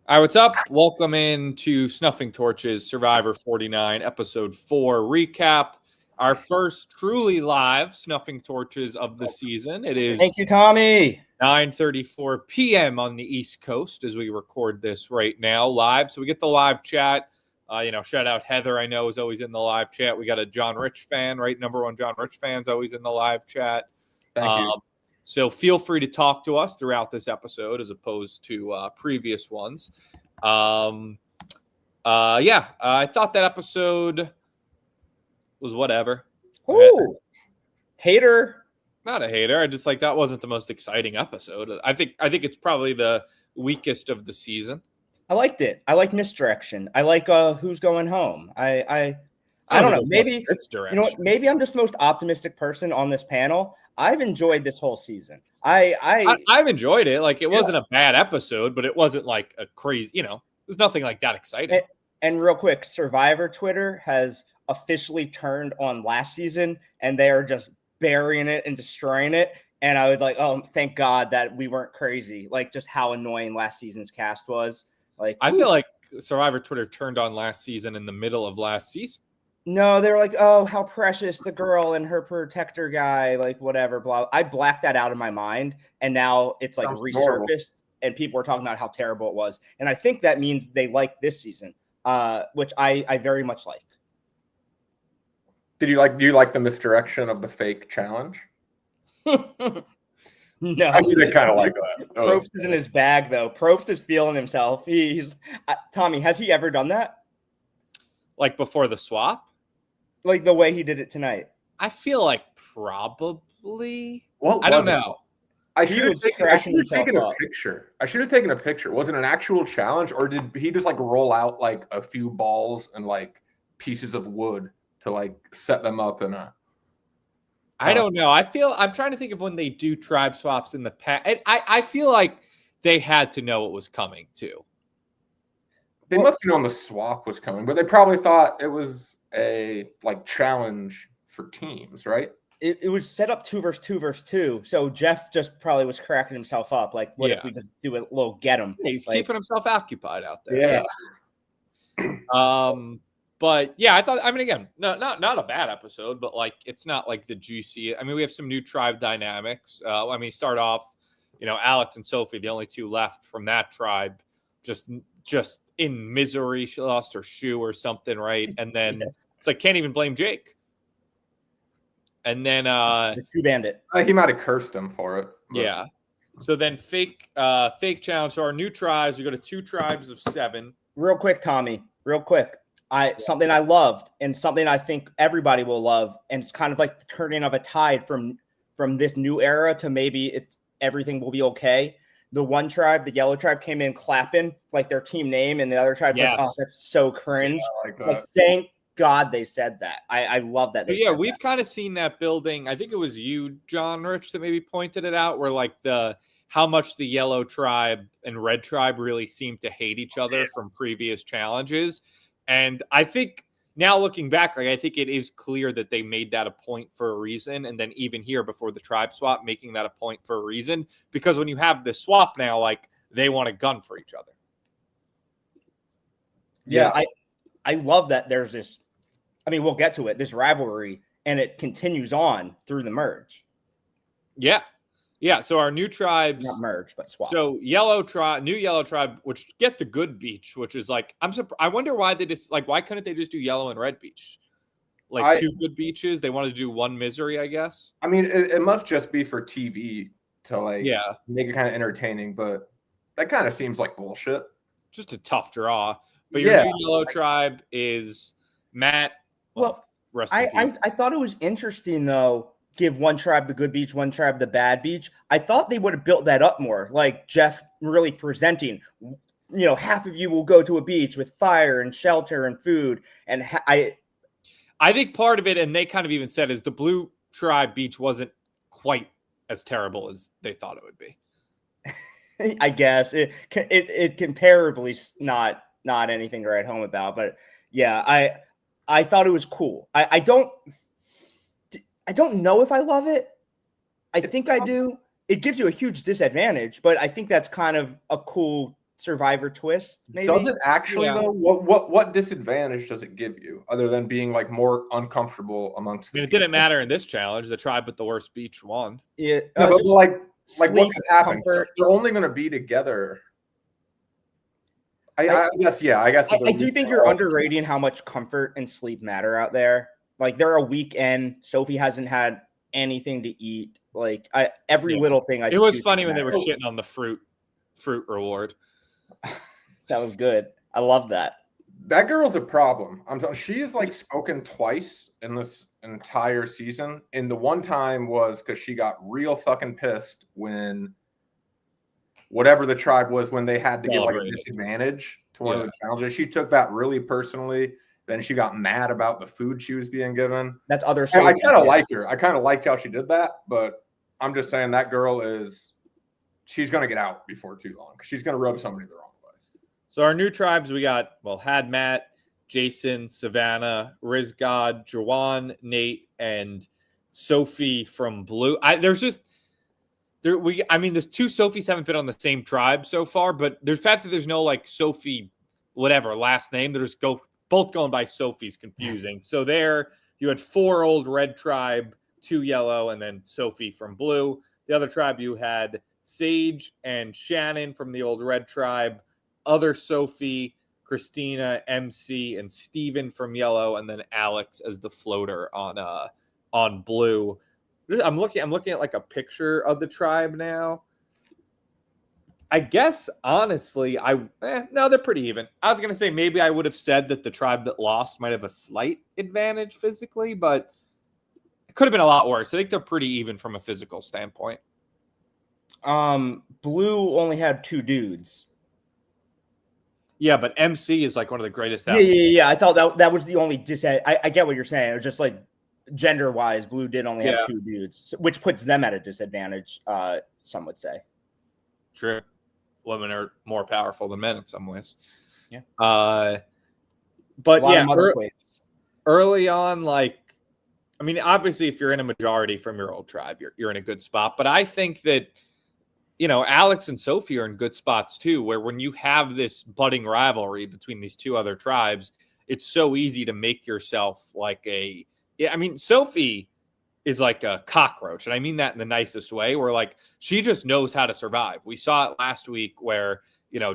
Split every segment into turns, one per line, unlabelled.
All right, what's up? Welcome in to Snuffing Torches Survivor 49, Episode 4 recap. Our first truly live Snuffing Torches of the season. It is
Thank you, Tommy.
9:34 p.m. on the East Coast as we record this right now live. So we get the live chat. Shout out Heather, I know, is always in the live chat. We got a John Rich fan, right? Number one John Rich fan's always in the live chat.
Thank you.
So feel free to talk to us throughout this episode as opposed to previous ones. I thought that episode was whatever.
Ooh, hater.
Not a hater. I just that wasn't the most exciting episode. I think it's probably the weakest of the season.
I liked it. I like misdirection. I like who's going home. I don't know. Maybe
misdirection.
You know what? Maybe I'm just the most optimistic person on this panel. I've enjoyed this whole season. I've
enjoyed it. It wasn't a bad episode, but it wasn't like a crazy. There's nothing like that exciting.
And real quick, Survivor Twitter has officially turned on last season, and they are just burying it and destroying it. And I was like, oh, thank God that we weren't crazy. Just how annoying last season's cast was.
I feel like Survivor Twitter turned on last season in the middle of last season.
No, they were like, oh, how precious the girl and her protector guy, whatever, blah. I blacked that out of my mind, and now it's resurfaced, horrible. And people are talking about how terrible it was. And I think that means they like this season, which I very much like.
Do you like the misdirection of the fake challenge?
No,
I mean, kind of like that.
Probst is in his bag, though. Probst is feeling himself. He's Tommy. Has he ever done that?
Before the swap?
The way he did it tonight?
I feel like probably.
Well,
I don't know.
I should have taken a picture. Was it an actual challenge, or did he just roll out a few balls and pieces of wood to set them up in a?
I don't know. I'm trying to think of when they do tribe swaps in the past. I feel like they had to know it was coming too.
They must have known the swap was coming, but they probably thought it was a challenge for teams, right?
It was set up 2 versus 2 versus 2. So Jeff just probably was cracking himself up. What if we just do a little get him?
Yeah, he's keeping himself occupied out there.
Yeah.
But yeah, again, not a bad episode, but it's not the juicy. We have some new tribe dynamics. Start off, Alex and Sophie, the only two left from that tribe, just in misery. She lost her shoe or something, right? And then it's can't even blame Jake. And then
the shoe bandit.
He might have cursed him for it.
But. Yeah. So then fake challenge. So our new tribes, we go to 2 tribes of 7.
Real quick, Tommy. Real quick. Something I loved and something I think everybody will love, and it's kind of the turning of a tide from this new era to maybe everything will be okay. The one tribe, the yellow tribe, came in clapping their team name, and the other tribe's oh, that's so cringe.
Yeah,
thank God they said that. I love that.
We've kind of seen that building. I think it was you, John Rich, that maybe pointed it out, where how much the yellow tribe and red tribe really seem to hate each other from previous challenges. And I think now looking back, I think it is clear that they made that a point for a reason. And then even here before the tribe swap, making that a point for a reason, because when you have the swap now, they want a gun for each other.
Yeah. I love that there's this, we'll get to it, this rivalry, and it continues on through the merge.
Yeah. Yeah, so our new tribes,
not merge, but swap.
So new yellow tribe, which get the good beach, which is I wonder why they just why couldn't they just do yellow and red beach, 2 good beaches? They wanted to do 1 misery, I guess.
It must just be for TV to make it kind of entertaining, but that kind of seems like bullshit.
Just a tough draw. But your new yellow tribe is Matt.
Well, I thought it was interesting though. Give one tribe the good beach, one tribe the bad beach. I thought they would have built that up more, Jeff really presenting, half of you will go to a beach with fire and shelter and food. And I
think part of it, and they kind of even said, is the blue tribe beach wasn't quite as terrible as they thought it would be.
I guess it comparably not anything to write home about, but yeah, I thought it was cool. I don't know if I love it. I think I do. It gives you a huge disadvantage, but I think that's kind of a cool Survivor twist. Maybe
Does it actually though? What disadvantage does it give you other than being like more uncomfortable amongst?
I mean, it didn't matter in this challenge. The tribe with the worst beach won.
Yeah,
but like what
sleep,
could happen?
comfort.
They're only going to be together. I guess. Yeah, I guess.
I do think you're underrating how much comfort and sleep matter out there. Like they're a weekend. Sophie hasn't had anything to eat. Like every little thing.
It was funny when they were shitting on the fruit reward.
That was good. I love that.
That girl's a problem. I'm telling. She has like spoken twice in this entire season, and the one time was because she got real fucking pissed when whatever the tribe was when they had to give like a disadvantage to one of the challenges. She took that really personally. Then she got mad about the food she was being given.
That's other.
I kind of liked her. I kind of liked how she did that, but I'm just saying that girl she's going to get out before too long. She's going to rub somebody the wrong way.
So our new tribes, we got, had Matt, Jason, Savannah, Rizgod, Jawan, Nate, and Sophie from Blue. There's two Sophies haven't been on the same tribe so far, but there's fact that there's no like Sophie, whatever last name. They're just both going by Sophie's confusing. So there you had 4 old red tribe, 2 yellow, and then Sophie from blue. The other tribe you had Sage and Shannon from the old red tribe, other Sophie, Christina, MC, and Steven from yellow, and then Alex as the floater on blue. I'm looking at like a picture of the tribe now. I guess honestly, no, they're pretty even. I was gonna say maybe I would have said that the tribe that lost might have a slight advantage physically, but it could have been a lot worse. I think they're pretty even from a physical standpoint.
Blue only had 2 dudes.
Yeah, but MC is like one of the greatest.
Yeah. I thought that was the only disadvantage. I get what you're saying. It was just like gender-wise, Blue did only have 2 dudes, which puts them at a disadvantage. Some would say.
True. Women are more powerful than men in some ways.
Yeah.
But yeah, early on, like, I mean, obviously, if you're in a majority from your old tribe, you're in a good spot. But I think that, Alex and Sophie are in good spots too, where when you have this budding rivalry between these 2 other tribes, it's so easy to make yourself like Sophie is like a cockroach. And I mean that in the nicest way, where like she just knows how to survive. We saw it last week where,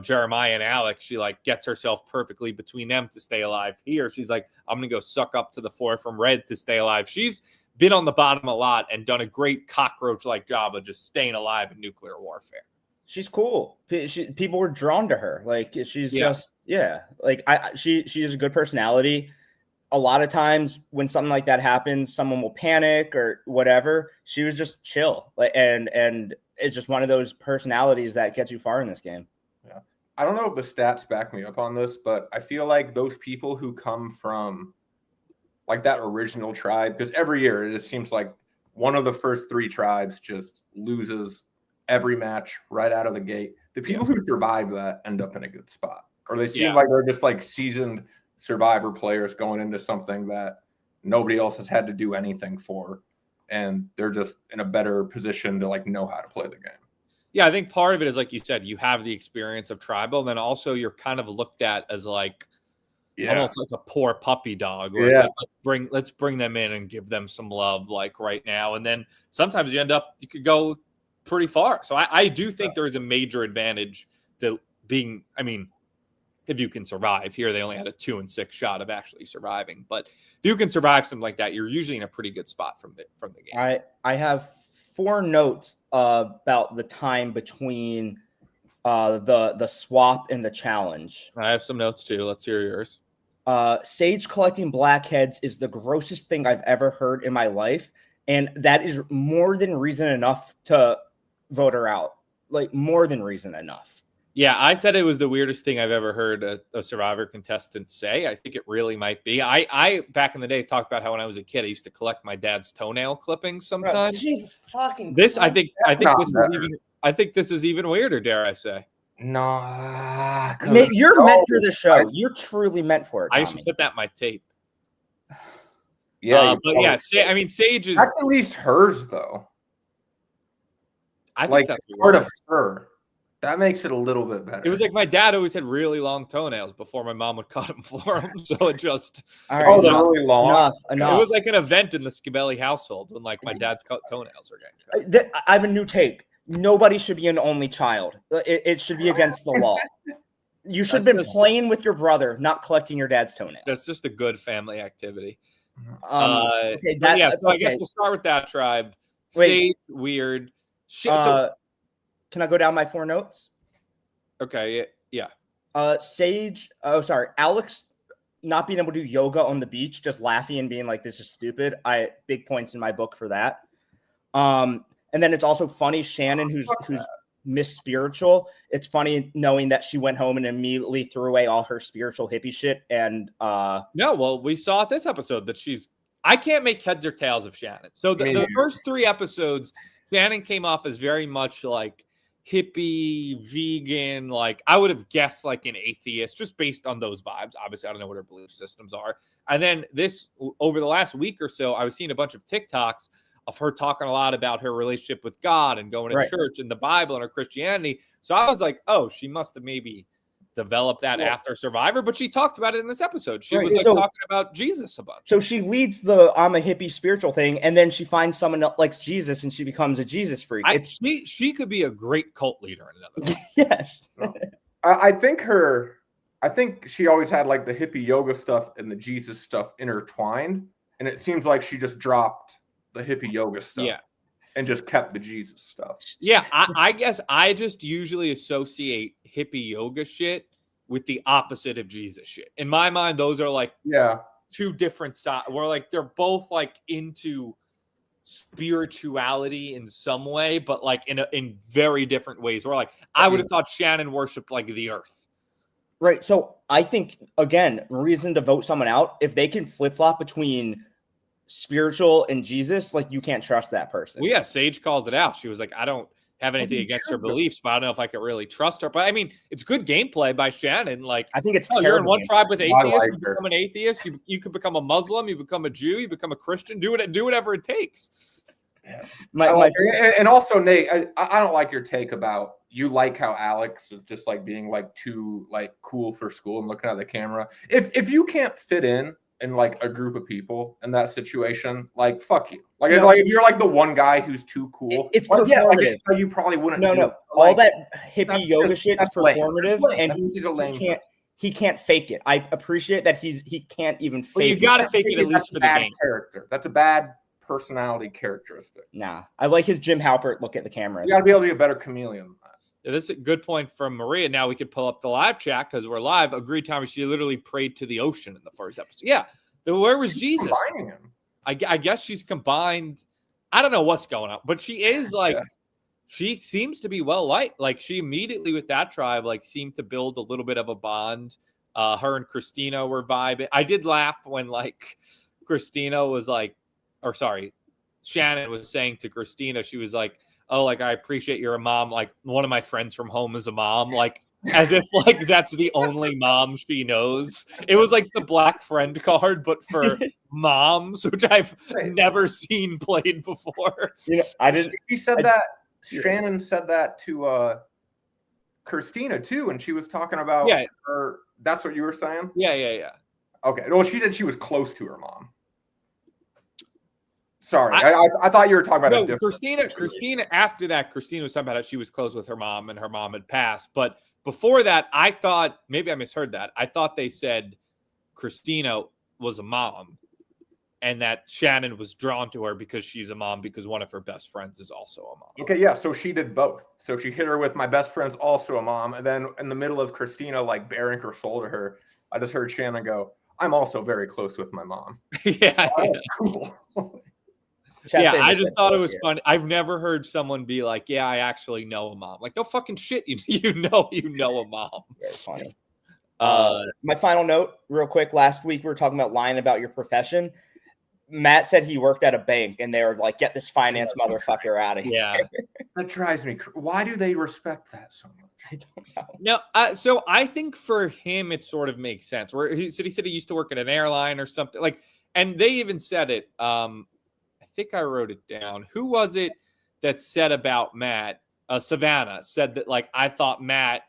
Jeremiah and Alex, she like gets herself perfectly between them to stay alive. Here, she's like, I'm going to go suck up to the 4 from red to stay alive. She's been on the bottom a lot and done a great cockroach-like job of just staying alive in nuclear warfare.
She's cool. People were drawn to her. Like she's like she has a good personality. A lot of times when something like that happens, someone will panic or whatever. She was just chill. And it's just one of those personalities that gets you far in this game.
Yeah. I don't know if the stats back me up on this, but I feel like those people who come from like that original tribe, because every year it just seems like one of the first 3 tribes just loses every match right out of the gate. The people who survive that end up in a good spot, or they seem like they're just like seasoned Survivor players going into something that nobody else has had to do anything for, and they're just in a better position to like know how to play the game.
Yeah, I think part of it is like you said, you have the experience of tribal, and then also you're kind of looked at as like almost like a poor puppy dog. Where it's like, let's bring them in and give them some love, like right now. And then sometimes you could go pretty far. So I do think there is a major advantage to being. I mean, if you can survive here, they only had a 2 and 6 shot of actually surviving. But if you can survive something like that, you're usually in a pretty good spot from the game.
I have 4 notes about the time between the swap and the challenge.
I have some notes too. Let's hear yours.
Sage collecting blackheads is the grossest thing I've ever heard in my life, and that is more than reason enough to vote her out. Like more than reason enough.
Yeah, I said it was the weirdest thing I've ever heard a Survivor contestant say. I think it really might be. I back in the day talked about how when I was a kid I used to collect my dad's toenail clippings sometimes.
Jesus fucking
this I think this is even weirder, dare I say.
No,
you're meant for the show. You're truly meant for it.
I should put that in my tape.
Yeah,
but yeah, Sage is
that's at least hers though.
I think that's
part of her. That makes it a little bit better.
It was like my dad always had really long toenails before my mom would cut them for him. So it just
All right,
they're really long.
Enough.
It was like an event in the Scabelli household when like my dad's toenails were getting cut.
I have a new take. Nobody should be an only child. It should be against the law. You should have been playing with your brother, not collecting your dad's toenails.
That's just a good family activity.
Okay,
so I guess we'll start with that tribe. Sage, weird.
Can I go down my 4 notes?
Okay, yeah.
Sage, Alex not being able to do yoga on the beach, just laughing and being like, this is stupid. Big points in my book for that. And then it's also funny, Shannon, who's Miss Spiritual. It's funny knowing that she went home and immediately threw away all her spiritual hippie shit. And
no, well, we saw at this episode that I can't make heads or tails of Shannon. So the first 3 episodes, Shannon came off as very much like hippie, vegan, like I would have guessed like an atheist just based on those vibes. Obviously, I don't know what her belief systems are. And then over the last week or so, I was seeing a bunch of TikToks of her talking a lot about her relationship with God and going to church and the Bible and her Christianity. So I was like, oh, she must have maybe developed that after Survivor, but she talked about it in this episode. She was like talking about Jesus a bunch.
So she leads the I'm a hippie spiritual thing, and then she finds someone that likes Jesus and she becomes a Jesus freak.
She could be a great cult leader in another way.
Yes.
I think she always had like the hippie yoga stuff and the Jesus stuff intertwined, and it seems like she just dropped the hippie yoga stuff and just kept the Jesus stuff.
Yeah, I guess I just usually associate hippie yoga shit with the opposite of Jesus shit. In my mind, those are like 2 different styles. Where like they're both like into spirituality in some way, but like in very different ways. Where like I would have thought Shannon worshipped like the earth.
Right. So I think again, reason to vote someone out if they can flip flop between spiritual and Jesus, like you can't trust that person.
Well, yeah, Sage called it out. She was like, I don't have anything against her beliefs, but I don't know if I could really trust her. But I mean, it's good gameplay by Shannon. Like,
I think it's
you're in one tribe with atheists, you become an atheist, you could become a Muslim, you become a Jew, you become a Christian, do whatever it takes.
Yeah. And also, Nate, I don't like your take about you like how Alex is just like being like too like cool for school and looking at the camera. If you can't fit in like a group of people in that situation, like fuck you. Like if you're like the one guy who's too cool,
it's performative.
So you probably wouldn't.
No. All that hippie yoga shit is performative, and he can't fake it. I appreciate that he can't even fake it.
Well, you got to fake it at least for the game.
Character. That's a bad personality characteristic.
Nah, I like his Jim Halpert look at the cameras.
You got to be able to be a better chameleon than that.
Yeah, this is a good point from Maria. Now we could pull up the live chat because we're live. Agreed, Tommy. She literally prayed to the ocean in the first episode. Yeah. Where was Jesus?
Combining him.
I guess she's combined. I don't know what's going on, but she is like, she seems to be well liked. Like she immediately with that tribe, like seemed to build a little bit of a bond. Her and Christina were vibing. I did laugh when like Christina was like, or sorry, Shannon was saying to Christina, she was like, oh, like, I appreciate you're a mom. Like one of my friends from home is a mom. Like, as if like that's the only mom she knows. It was like the black friend card, but for moms, which I've never seen played before.
You know, I didn't.
She said that. Shannon said that to Christina too, and she was talking about her. That's what you were saying.
Yeah.
Okay. Well, she said she was close to her mom. Sorry, I thought you were talking about
Christina. After that, Christina was talking about how she was close with her mom, and her mom had passed, but. Before that, I thought, maybe I misheard that. I thought they said Christina was a mom and that Shannon was drawn to her because she's a mom because one of her best friends is also a mom.
Okay, yeah, so she did both. So she hit her with my best friend's also a mom. And then in the middle of Christina, like bearing her soul to her, I just heard Shannon go, I'm also very close with my mom.
Yeah. Cool. Yeah, I just thought it was funny. I've never heard someone be like, "Yeah, I actually know a mom." Like, no fucking shit, you know a mom.
Very funny. My final note, real quick. Last week we were talking about lying about your profession. Matt said he worked at a bank, and they were like, "Get this finance motherfucker out of here."
Yeah,
that drives me. Why do they respect that so much?
I don't know.
No, so I think for him it sort of makes sense. Where he said he used to work at an airline or something like, and they even said it. I think I wrote it down. Who was it that said about Matt? Savannah said that, like, I thought Matt,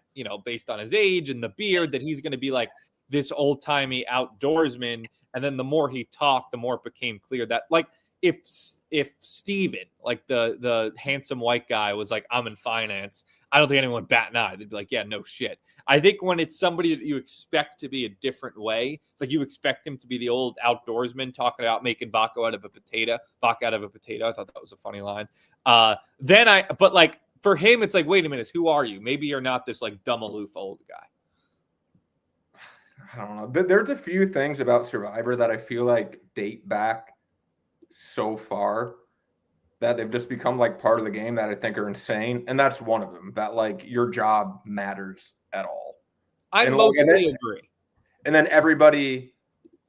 based on his age and the beard, that he's going to be like this old timey outdoorsman. And then the more he talked, the more it became clear that, like, if Steven, like the handsome white guy, was like, I'm in finance, I don't think anyone would bat an eye. They'd be like, yeah, no shit. I think when it's somebody that you expect to be a different way, like you expect him to be the old outdoorsman talking about making vodka out of a potato. I thought that was a funny line. But like for him, it's like, wait a minute, who are you? Maybe you're not this like dumb, aloof old guy.
I don't know. There's a few things about Survivor that I feel like date back so far that they've just become like part of the game that I think are insane. And that's one of them, that like your job matters at all.
I mostly agree.
And then everybody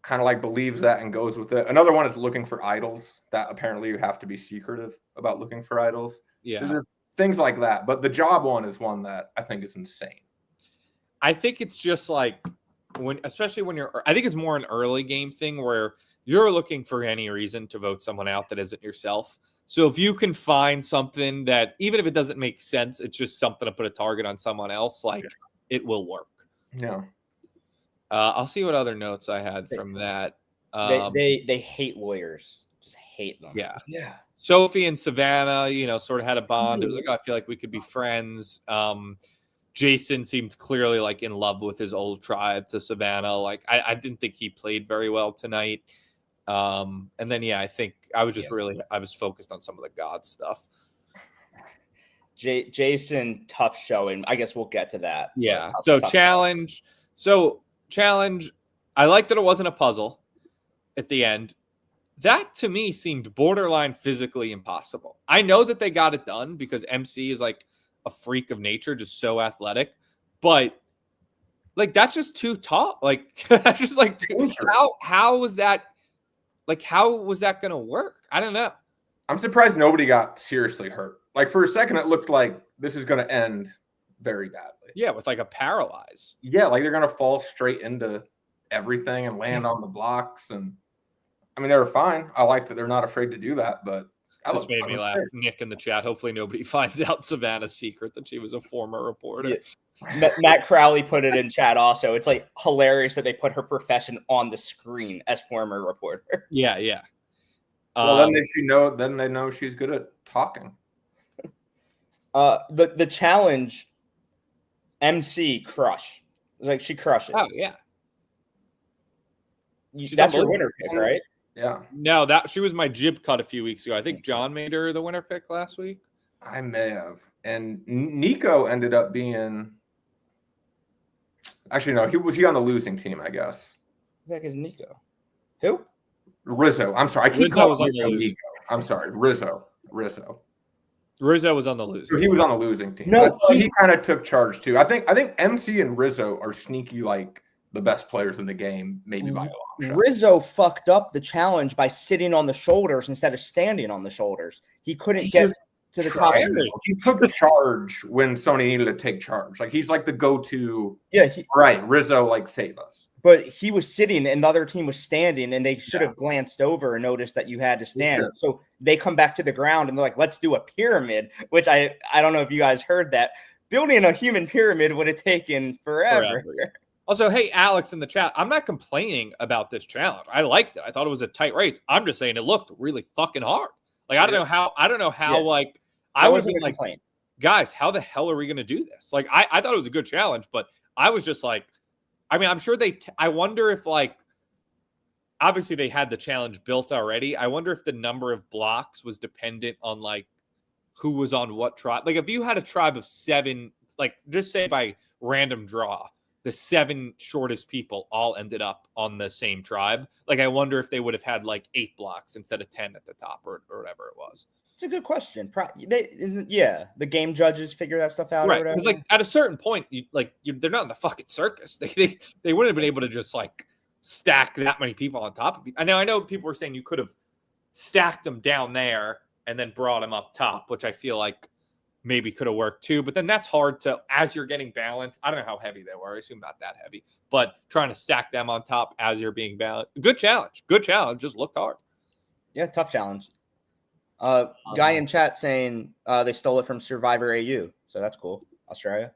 kind of like believes that and goes with it. Another one is looking for idols, that apparently you have to be secretive about looking for idols.
Yeah.
There's things like that. But the job one is one that I think is insane.
I think it's just like especially when I think it's more an early game thing where you're looking for any reason to vote someone out that isn't yourself. So if you can find something that, even if it doesn't make sense, it's just something to put a target on someone else, like it will work.
Yeah.
I'll see what other notes I had from that.
They hate lawyers. Just hate them.
Yeah.
Yeah.
Sophie and Savannah, sort of had a bond. It was like, I feel like we could be friends. Jason seemed clearly like in love with his old tribe to Savannah. Like I didn't think he played very well tonight. And then, I think I was just I was focused on some of the God stuff.
Jason, tough showing. I guess we'll get to that.
Yeah. Tough challenge. Challenge. I like that it wasn't a puzzle at the end. That to me seemed borderline physically impossible. I know that they got it done because MC is like a freak of nature, just so athletic, but like that's just too tall. Like that's just like how was that? Like how was that going to work? I don't know.
I'm surprised nobody got seriously hurt. Like for a second, it looked like this is going to end very badly.
Yeah, with like a paralyze.
Yeah, like they're going to fall straight into everything and land on the blocks. And I mean, they were fine. I like that they're not afraid to do that, but
this made me laugh. Nick in the chat. Hopefully nobody finds out Savannah's secret that she was a former reporter.
Yeah. Matt Crowley put it in chat also. It's like hilarious that they put her profession on the screen as former reporter.
Yeah, yeah.
Well, then they know she's good at talking.
The challenge MC crush. Like she crushes.
Oh yeah.
That's your winner pick, right?
Yeah.
No, she was my jib cut a few weeks ago. I think John made her the winner pick last week.
I may have. And Nico ended up being. Actually, no, he was on the losing team, I guess.
Who the heck is Nico? Who?
Rizzo. I'm sorry. I keep calling him Nico. I'm sorry. Rizzo.
Rizzo was on the losing.
So he was on the losing team.
No,
he kind of took charge too. I think MC and Rizzo are sneaky, like the best players in the game, maybe by a long shot.
Rizzo fucked up the challenge by sitting on the shoulders instead of standing on the shoulders. He couldn't get to the top.
He took charge when somebody needed to take charge. Like he's like the go-to.
Yeah,
right. Rizzo, like, save us.
But he was sitting and the other team was standing, and they should have glanced over and noticed that you had to stand. Yeah. So they come back to the ground and they're like, let's do a pyramid, which I don't know if you guys heard that. Building a human pyramid would have taken forever.
Also, hey, Alex in the chat, I'm not complaining about this challenge. I liked it. I thought it was a tight race. I'm just saying it looked really fucking hard. Like, I don't know how, like, I was like, guys, how the hell are we going to do this? Like, I thought it was a good challenge, but I was just like, I mean, I'm sure I wonder if, like, obviously they had the challenge built already. I wonder if the number of blocks was dependent on, like, who was on what tribe. Like, if you had a tribe of 7, like, just say by random draw, the 7 shortest people all ended up on the same tribe. Like, I wonder if they would have had, like, 8 blocks instead of 10 at the top or whatever it was.
It's a good question. The game judges figure that stuff out,
right?
Or whatever.
Because like at a certain point, they're not in the fucking circus. They wouldn't have been able to just like stack that many people on top of you. I know people were saying you could have stacked them down there and then brought them up top, which I feel like maybe could have worked too. But then that's hard to, as you're getting balanced. I don't know how heavy they were. I assume not that heavy, but trying to stack them on top as you're being balanced. Good challenge. Just looked hard.
Yeah, tough challenge. Guy in chat saying they stole it from Survivor AU, so that's cool. Australia.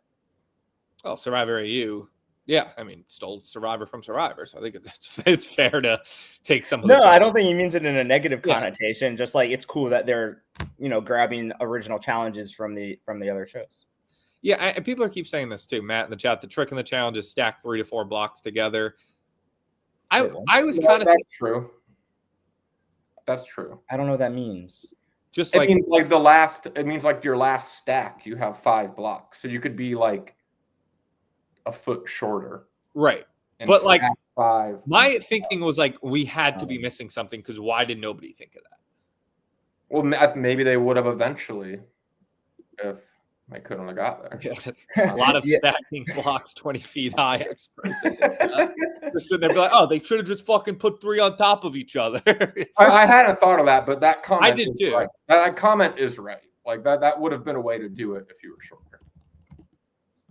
Oh, Survivor AU. Yeah, I mean, stole Survivor from Survivor, so I think it's fair to take some of the.
No, I don't think he means it in a negative connotation. Just like it's cool that they're grabbing original challenges from the other shows.
Yeah, people keep saying this too, Matt in the chat. The trick in the challenge is stack 3 to 4 blocks together. I was kind of
that's true. That's true.
I don't know what that means.
Just
it means like it means like your last stack, you have 5 blocks. So you could be like a foot shorter.
Right. But like
5.
My thinking was like we had to be missing something because why did nobody think of that?
Well, maybe they would have eventually if they couldn't have got there.
Yeah. A lot of stacking blocks 20 feet high experts. Just sitting there like, oh, they should have just fucking put 3 on top of each other.
I hadn't thought of that, but that comment
I did too.
Right. That comment is right. Like that would have been a way to do it if you were shorter.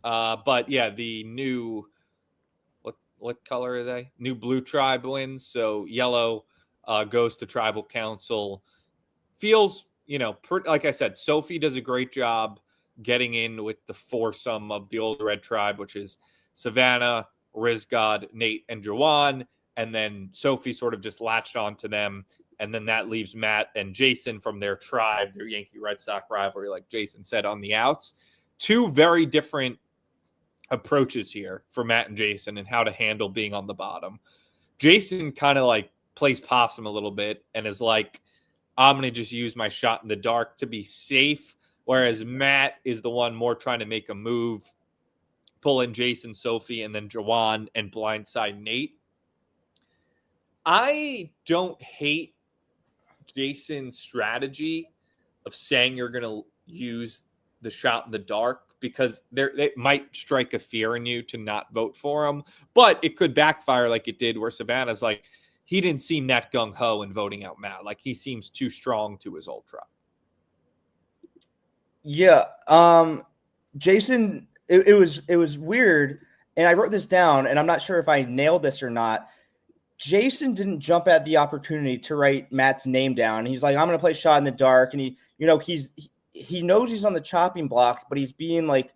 But yeah, the new what color are they? New blue tribe wins. So yellow goes to tribal council. Feels, like I said, Sophie does a great job getting in with the foursome of the old red tribe, which is Savannah, Rizgod, Nate, and Jawan. And then Sophie sort of just latched onto them. And then that leaves Matt and Jason from their tribe, their Yankee Red Sox rivalry, like Jason said, on the outs. 2 very different approaches here for Matt and Jason and how to handle being on the bottom. Jason kind of like plays possum a little bit and is like, I'm going to just use my shot in the dark to be safe. Whereas Matt is the one more trying to make a move, pull in Jason, Sophie, and then Jawan and blindside Nate. I don't hate Jason's strategy of saying you're going to use the shot in the dark because they might strike a fear in you to not vote for him, but it could backfire like it did where Savannah's like, he didn't seem that gung-ho in voting out Matt. Like he seems too strong to his old tribe.
Yeah. Jason, it was weird. And I wrote this down and I'm not sure if I nailed this or not. Jason didn't jump at the opportunity to write Matt's name down. He's like, I'm going to play shot in the dark. And he knows he's on the chopping block, but he's being like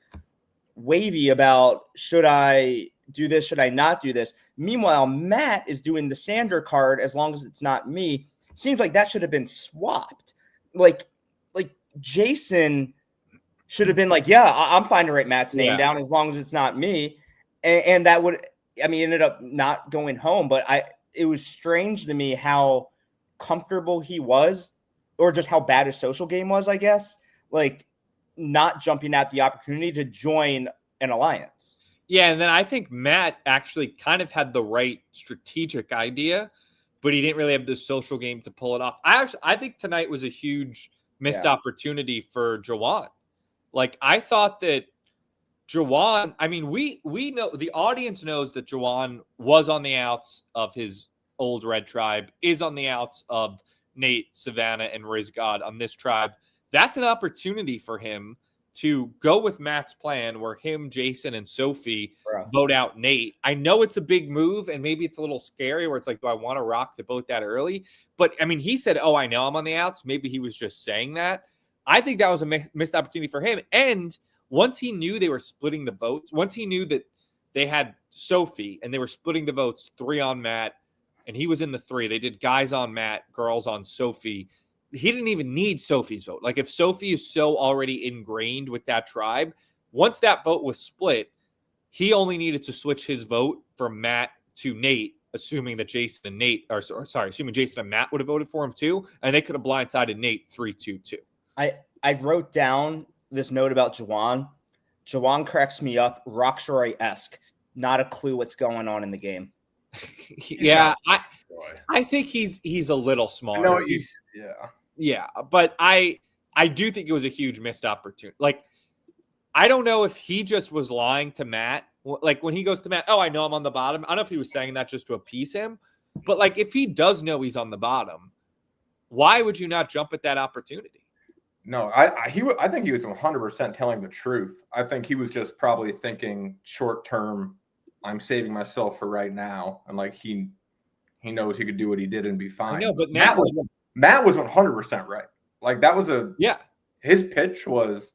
wavy about, should I do this? Should I not do this? Meanwhile, Matt is doing the Sander card as long as it's not me. Seems like that should have been swapped. Like Jason should have been like, yeah, I'm fine to write Matt's name down as long as it's not me. And that would, ended up not going home. But it was strange to me how comfortable he was, or just how bad his social game was, I guess. Like not jumping at the opportunity to join an alliance.
Yeah, and then I think Matt actually kind of had the right strategic idea, but he didn't really have the social game to pull it off. I think tonight was a huge missed opportunity for Jawan. Like I thought that Jawan, we know, the audience knows that Jawan was on the outs of his old red tribe, is on the outs of Nate, Savannah, and Rizgod on this tribe. That's an opportunity for him to go with Matt's plan where him, Jason, and Sophie vote out Nate. I know it's a big move and maybe it's a little scary where it's like, do I want to rock the boat that early? But he said, oh, I know I'm on the outs. Maybe he was just saying that. I think that was a missed opportunity for him. And once he knew they were splitting the votes, once he knew that they had Sophie and they were splitting the votes 3 on Matt and he was in the 3, they did guys on Matt, girls on Sophie. He didn't even need Sophie's vote. Like if Sophie is so already ingrained with that tribe, once that vote was split, he only needed to switch his vote from Matt to Nate, assuming that Jason and Matt would have voted for him too, and they could have blindsided Nate 3-2-2.
I wrote down this note about Jawan. Jawan cracks me up, Roxroy-esque. Not a clue what's going on in the game.
Yeah, I think he's a little smarter.
No,
Yeah, but I do think it was a huge missed opportunity. Like, I don't know if he just was lying to Matt. Like, when he goes to Matt, oh, I know I'm on the bottom. I don't know if he was saying that just to appease him. But, like, if he does know he's on the bottom, why would you not jump at that opportunity?
No, I think he was 100% telling the truth. I think he was just probably thinking short term, I'm saving myself for right now. And, like, he knows he could do what he did and be fine.
I know, but
Matt was 100% right. Like that was his pitch was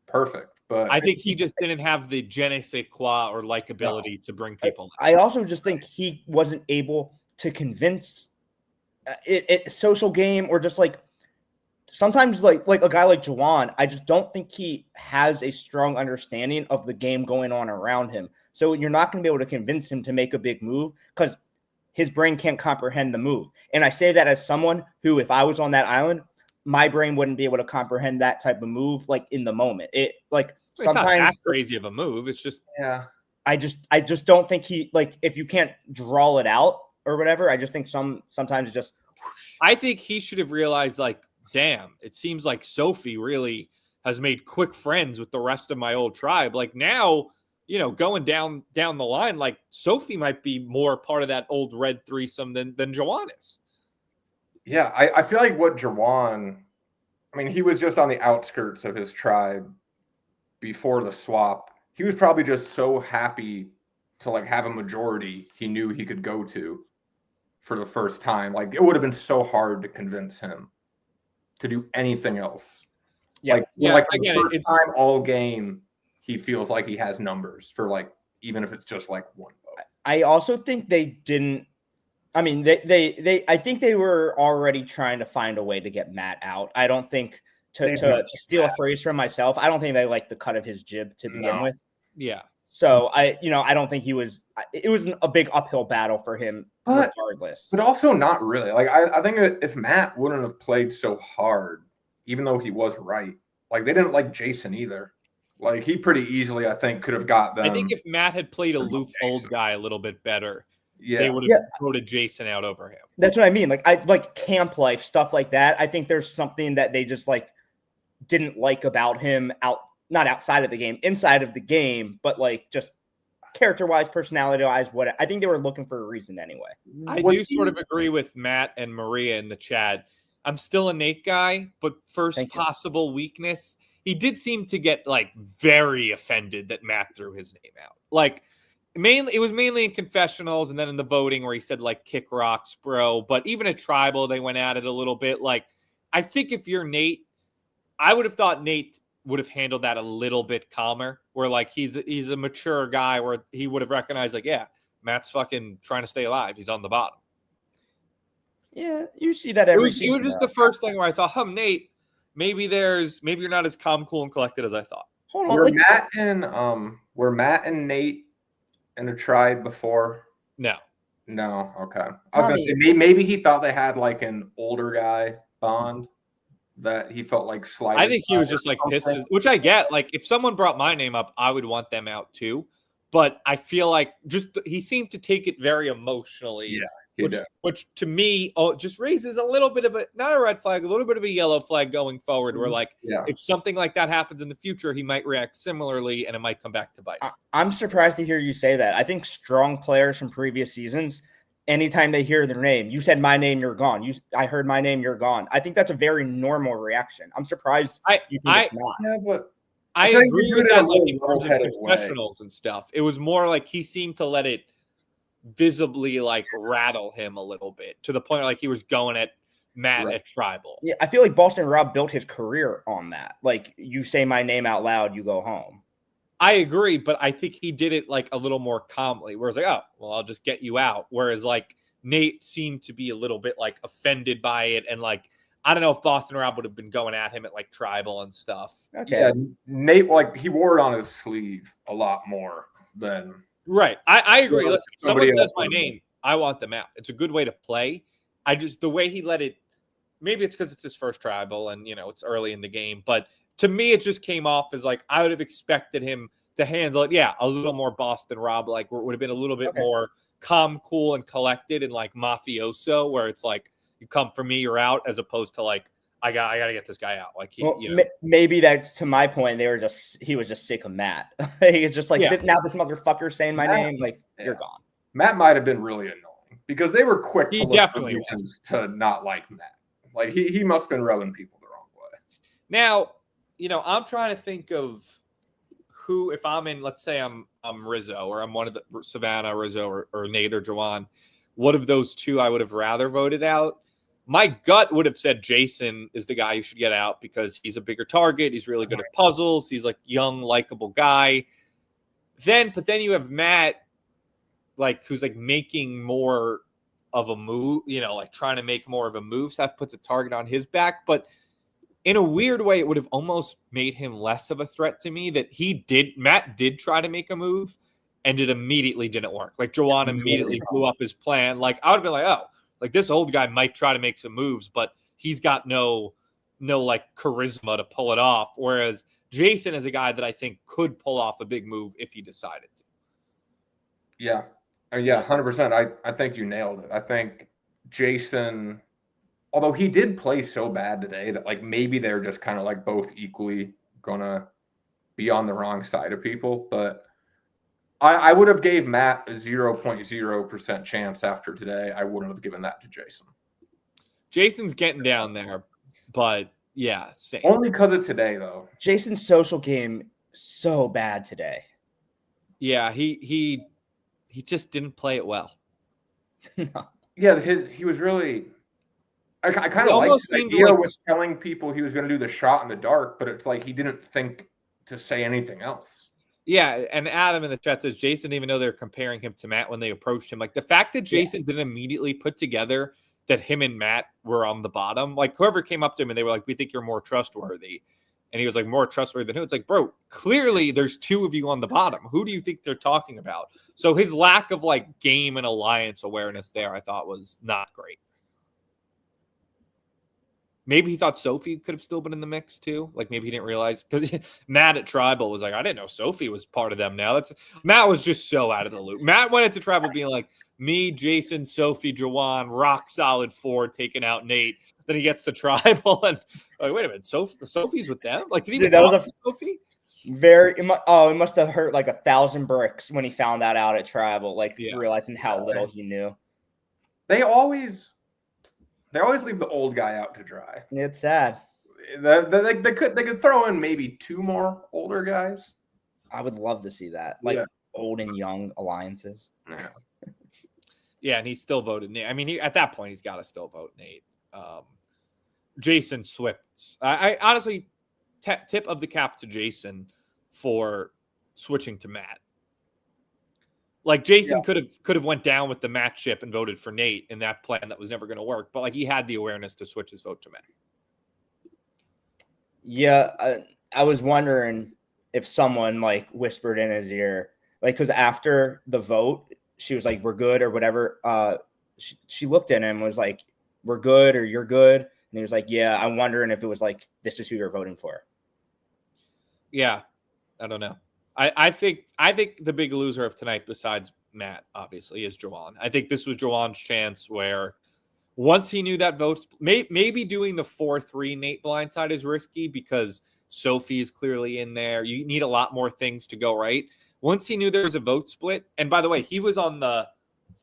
perfect, but
I think he just didn't have the je ne sais quoi or likability to bring people.
I also just think he wasn't able to convince social game, or just like sometimes like a guy like Juwan, I just don't think he has a strong understanding of the game going on around him. So you're not going to be able to convince him to make a big move because his brain can't comprehend the move. And I say that as someone who, if I was on that island, my brain wouldn't be able to comprehend that type of move like in the moment. It like
It's
sometimes
not that crazy of a move. It's just
I just don't think he, like, if you can't draw it out or whatever, I just think sometimes it's just whoosh.
I think he should have realized, like, damn, it seems like Sophie really has made quick friends with the rest of my old tribe. Like now, going down the line, like Sophie might be more part of that old red threesome than Jawan is.
Yeah, I feel like what Jawan, I mean, he was just on the outskirts of his tribe before the swap. He was probably just so happy to like have a majority he knew he could go to for the first time. Like it would have been so hard to convince him to do anything else.
Yeah.
Like for the first time all game, he feels like he has numbers for like, even if it's just like one vote.
I also think they didn't. I mean, I think they were already trying to find a way to get Matt out. I don't think to steal a phrase from myself, I don't think they liked the cut of his jib to begin with.
Yeah.
So I don't think it was a big uphill battle for him regardless.
But also not really. Like I think if Matt wouldn't have played so hard, even though he was right, like they didn't like Jason either. Like he pretty easily, I think, could have got them.
I think if Matt had played aloof old guy a little bit better, they would have voted Jason out over him.
That's what I mean. Like camp life, stuff like that. I think there's something that they just like didn't like about him not outside of the game, inside of the game, but like just character-wise, personality-wise, what I think they were looking for a reason anyway.
I do sort of agree with Matt and Maria in the chat. I'm still a Nate guy, but first possible weakness, he did seem to get like very offended that Matt threw his name out. Like it was mainly in confessionals and then in the voting where he said like kick rocks, bro. But even at tribal, they went at it a little bit. Like I think if you're Nate, I would have thought Nate would have handled that a little bit calmer, where like he's a mature guy where he would have recognized like, yeah, Matt's fucking trying to stay alive. He's on the bottom.
Yeah, you see that every season.
It was just the first thing where I thought, Nate, maybe you're not as calm, cool, and collected as I thought.
Hold on,
were Matt and Nate in a tribe before?
No.
Okay. I was gonna say maybe he thought they had like an older guy bond that he felt like slighted.
I think he was just like pissed, which I get. Like if someone brought my name up, I would want them out too. But I feel like he seemed to take it very emotionally.
Yeah.
Which to me just raises a little bit of not a red flag, a little bit of a yellow flag going forward. Where like if something like that happens in the future, he might react similarly, and it might come back to bite.
I'm surprised to hear you say that. I think strong players from previous seasons, anytime they hear their name, you said my name, you're gone. I heard my name, you're gone. I think that's a very normal reaction. I'm surprised you think it's not.
Yeah, but
I agree with that. Like in terms of confessionals and stuff, it was more like he seemed to let it visibly like rattle him a little bit to the point where, like he was going at Matt at tribal.
Yeah, I feel like Boston Rob built his career on that. Like you say my name out loud, you go home.
I agree, but I think he did it like a little more calmly. Whereas like, oh, well, I'll just get you out. Whereas like Nate seemed to be a little bit like offended by it, and like I don't know if Boston Rob would have been going at him at like tribal and stuff.
Okay,
yeah, Nate, like he wore it on his sleeve a lot more than.
Right. I agree. If someone says my name, I want them out. It's a good way to play. The way he let it, maybe it's because it's his first tribal and, it's early in the game. But to me, it just came off as like I would have expected him to handle it. Yeah, a little more Boston Rob, like where it would have been a little bit more calm, cool, and collected and like mafioso, where it's like you come for me, you're out, as opposed to like I got to get this guy out. Like
maybe that's to my point. He was just sick of Matt. He's just like now this motherfucker saying my name. Like you're gone.
Matt might have been really annoying because they were quick to look for
reasons
to not like Matt. Like he must have been rubbing people the wrong way.
Now, I'm trying to think of who, if I'm in, let's say I'm Rizzo or I'm one of the Savannah, Rizzo, or Nate or Jawan. What of those two I would have rather voted out? My gut would have said Jason is the guy who should get out because he's a bigger target. He's really good at puzzles. He's like young, likable guy. But then you have Matt, like, who's like making more of a move, like trying to make more of a move. So that puts a target on his back. But in a weird way, it would have almost made him less of a threat to me that Matt did try to make a move and it immediately didn't work. Like Jawan immediately blew up his plan. Like I would have been like, oh, like this old guy might try to make some moves, but he's got no like charisma to pull it off. Whereas Jason is a guy that I think could pull off a big move if he decided to.
Yeah. 100%. I think you nailed it. I think Jason, although he did play so bad today that like maybe they're just kind of like both equally gonna be on the wrong side of people. But I would have gave Matt a 0.0% chance after today. I wouldn't have given that to Jason.
Jason's getting down there, but yeah, same.
Only because of today, though.
Jason's social game so bad today.
Yeah, he just didn't play it well.
No.
Yeah, he was really. I kind of liked the idea with telling people he was going to do the shot in the dark, but it's like he didn't think to say anything else.
Yeah, and Adam in the chat says Jason didn't even know they were comparing him to Matt when they approached him. Like the fact that Jason didn't immediately put together that him and Matt were on the bottom, like whoever came up to him and they were like, we think you're more trustworthy. And he was like, more trustworthy than who? It's like, bro, clearly there's two of you on the bottom. Who do you think they're talking about? So his lack of like game and alliance awareness there, I thought was not great. Maybe he thought Sophie could have still been in the mix too. Like maybe he didn't realize because Matt at Tribal was like, I didn't know Sophie was part of them now. Matt was just so out of the loop. Matt went into Tribal being like, me, Jason, Sophie, Jawan, rock solid 4, taking out Nate. Then he gets to Tribal and like, wait a minute, Sophie's with them? Like, did he
that was
Sophie?
It must have hurt like 1,000 bricks when he found that out at Tribal, realizing how little he knew.
They always leave the old guy out to dry.
It's sad.
They could throw in maybe 2 more older guys.
I would love to see that, old and young alliances.
Yeah.
Yeah, and he still voted Nate. I mean, at that point, he's got to still vote Nate. Jason Swift. I honestly tip of the cap to Jason for switching to Matt. Like Jason could have went down with the Matt ship and voted for Nate in that plan that was never going to work. But like he had the awareness to switch his vote to Matt.
Yeah, I was wondering if someone like whispered in his ear, like because after the vote, she was like, "We're good" or whatever. She looked at him and was like, "We're good" or "You're good," and he was like, "Yeah." I'm wondering if it was like, "This is who you're voting for."
Yeah, I don't know. I think the big loser of tonight, besides Matt, obviously, is Jawan. I think this was Jawan's chance where once he knew that votes, maybe doing the 4-3 Nate blindside is risky because Sophie is clearly in there. You need a lot more things to go right. Once he knew there was a vote split, and by the way, he was on the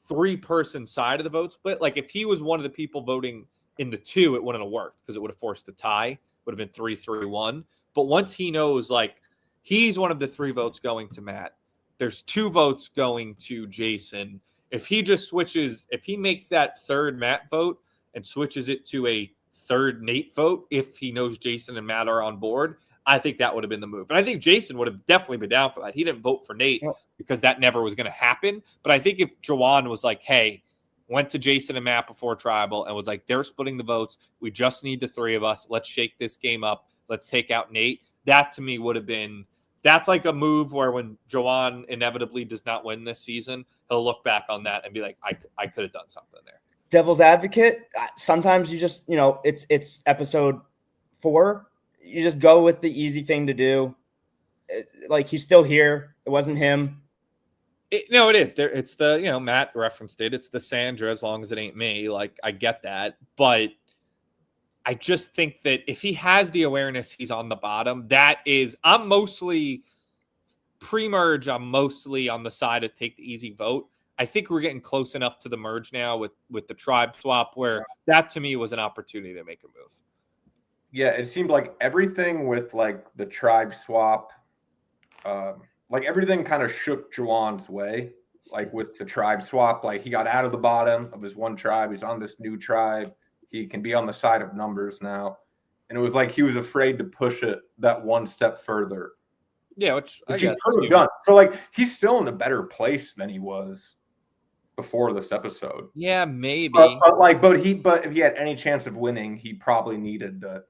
3-person side of the vote split. Like if he was one of the people voting in the 2, it wouldn't have worked because it would have forced a tie. Would have been 3-3-1. But once he knows, like, he's one of the 3 votes going to Matt, there's 2 votes going to Jason. If he just switches, if he makes that 3rd Matt vote and switches it to a 3rd Nate vote, if he knows Jason and Matt are on board, I think that would have been the move. And I think Jason would have definitely been down for that. He didn't vote for Nate because that never was going to happen. But I think if Jawan was like, hey, went to Jason and Matt before Tribal and was like, they're splitting the votes. We just need the 3 of us. Let's shake this game up. Let's take out Nate. That to me would have been, that's like a move where when Jawan inevitably does not win this season, he'll look back on that and be like, I could have done something there.
Devil's advocate. Sometimes you just, it's episode 4. You just go with the easy thing to do. Like he's still here. It wasn't him.
No, it is. It's the, Matt referenced it. It's the Sandra, as long as it ain't me. Like, I get that. But I just think that if he has the awareness he's on the bottom, I'm mostly pre-merge. I'm mostly on the side of take the easy vote. I think we're getting close enough to the merge now with the tribe swap where that to me was an opportunity to make a move.
Yeah, it seemed like everything with like the tribe swap, like everything kind of shook Jawan's way. Like with the tribe swap, like he got out of the bottom of his one tribe. He's on this new tribe. he can be on the side of numbers now. And it was like he was afraid to push it that one step further.
Yeah, which I
he
guess
could have done. So like he's still in a better place than he was before this episode.
Yeah, maybe.
But if he had any chance of winning, he probably needed to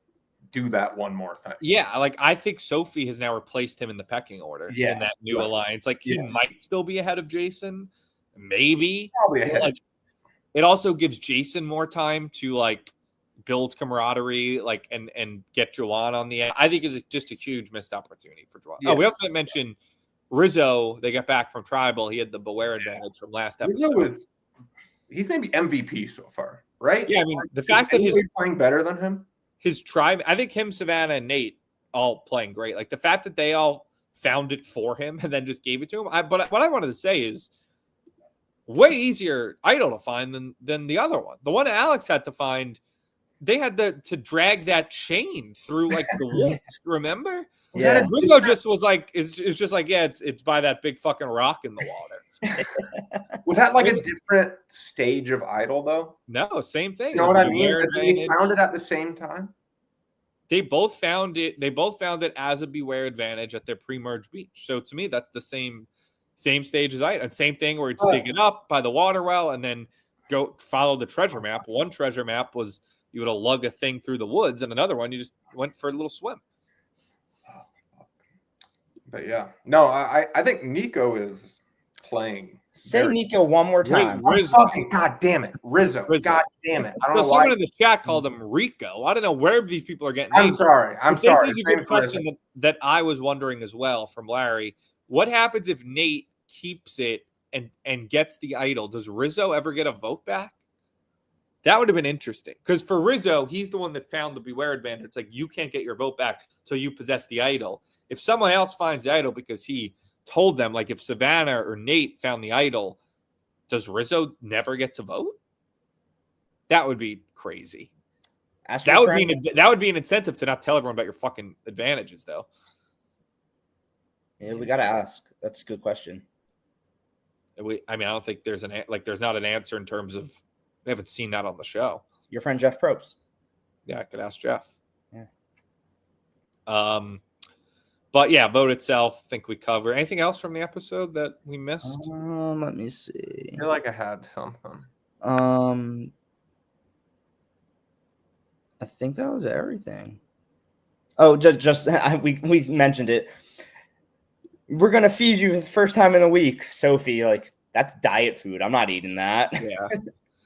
do that one more thing.
Yeah, like I think Sophie has now replaced him in the pecking order in that new alliance. Like he might still be ahead of Jason, maybe.
Probably ahead.
Like, it also gives Jason more time to like build camaraderie, like and get Juwan on the end. I think is just a huge missed opportunity for Juwan.
Yes.
Oh, we also mentioned Rizzo. They got back from Tribal. He had the Beware advantage from last episode.
He's maybe MVP so far, right?
Yeah, I mean the fact that he's
playing better than him.
His tribe, I think him, Savannah, and Nate all playing great. Like the fact that they all found it for him and then just gave it to him. But what I wanted to say is way easier idol to find than the other one. The one Alex had to find, they had to drag that chain through like the woods. Remember?
Yeah.
Rizzo just was like, it's just like, yeah, it's by that big fucking rock in the water.
Was that like a different stage of idol though?
No, same thing.
You know what I mean? They found it at the same time.
They both found it. They both found it as a Beware advantage at their pre-merge beach. So to me, that's the same stage as and same thing where it's digging up by the water well and then go follow the treasure map. One treasure map was you would have lugged a thing through the woods, and another one you just went for a little swim.
But yeah, no, I think Nico is playing.
Say Nico one more time.
Rizzo.
God damn it. Rizzo. God damn it. I don't know
why. Someone in the chat called him Rico. I don't know where these people are getting names.
I'm sorry.
This is a good question that I was wondering as well from Larry. What happens if Nate keeps it and gets the idol? Does Rizzo ever get a vote back? That would have been interesting. Because for Rizzo, he's the one that found the Beware advantage. It's like you can't get your vote back till you possess the idol. If someone else finds the idol because he told them, like if Savannah or Nate found the idol, does Rizzo never get to vote? That would be crazy. That would be an incentive to not tell everyone about your fucking advantages, though.
Yeah, we got to ask. That's a good question.
I don't think there's there's not an answer in terms of we haven't seen that on the show.
Your friend Jeff Probst.
Yeah, I could ask Jeff.
Yeah.
But yeah, vote itself. I think we cover anything else from the episode that we missed.
Let me see.
I feel like I had something.
I think that was everything. Oh, we mentioned it. We're gonna feed you for the first time in a week, Sophie. Like that's diet food. I'm not eating that.
Yeah,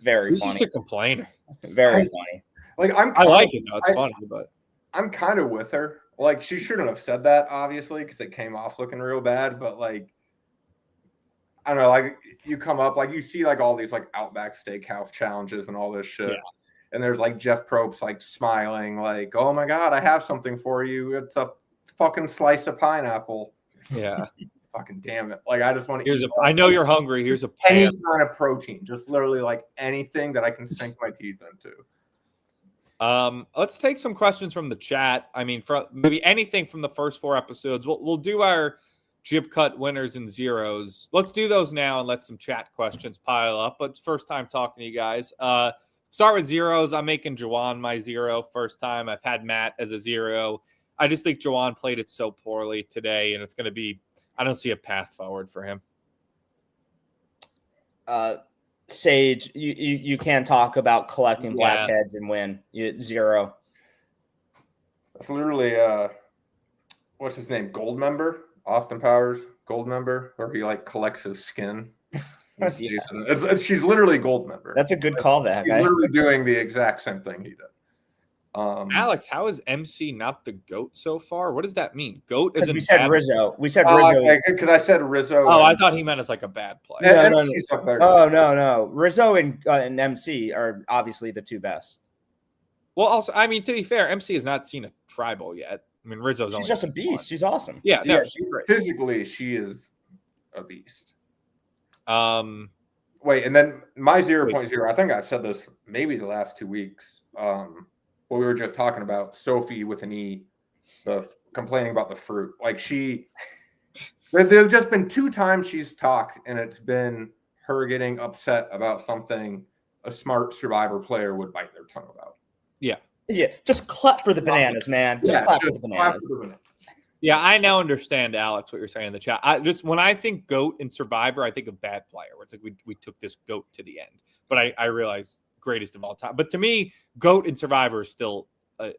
very
She's
funny.
Just a complainer.
Very funny.
Like
I like it though. It's funny, but
I'm kind of with her. Like she shouldn't have said that, obviously, because it came off looking real bad. But like, I don't know. Like you come up, like you see, like all these like Outback Steakhouse challenges and all this shit. Yeah. And there's like Jeff Probst like smiling, like, "Oh my god, I have something for you. It's a fucking slice of pineapple."
Yeah.
Fucking damn it! Like I just want to.
I know you're hungry. Here's
any kind of protein, just literally like anything that I can sink my teeth into.
Let's take some questions from the chat. I mean, for maybe anything from the first 4 episodes. We'll do our jib cut winners and zeros. Let's do those now and let some chat questions pile up. But it's first time talking to you guys. Start with zeros. I'm making Juwan my 0 first time. I've had Matt as a 0. I just think Juwan played it so poorly today, and it's going to be. I don't see a path forward for him.
Sage, you can't talk about collecting blackheads and win. 0.
That's literally what's his name? Gold member, Austin Powers, gold member, where he like collects his skin. She's literally gold member.
That's a good callback.
He's literally doing the exact same thing he did.
Alex, how is MC not the GOAT so far? What does that mean? GOAT is
we said Rizzo. We said Rizzo
because I said Rizzo.
Oh, I thought he meant as like a bad player.
No. Rizzo and MC are obviously the 2 best.
Well, also, I mean, to be fair, MC has not seen a tribal yet. I mean, Rizzo's
she's just a beast.
1.
She's awesome.
Yeah,
physically, she is a beast.
Wait,
and then my 0.0. I think I've said this maybe the last 2 weeks. What we were just talking about, Sophie with an E, complaining about the fruit. Like there've just been 2 times she's talked, and it's been her getting upset about something a smart Survivor player would bite their tongue about.
Yeah.
Yeah, just clap for the bananas, man. Just clap for the bananas.
Yeah, I now understand, Alex, what you're saying in the chat. When I think GOAT in Survivor, I think of bad player. Where it's like we took this GOAT to the end, but I realize greatest of all time. But to me, GOAT in Survivor is still an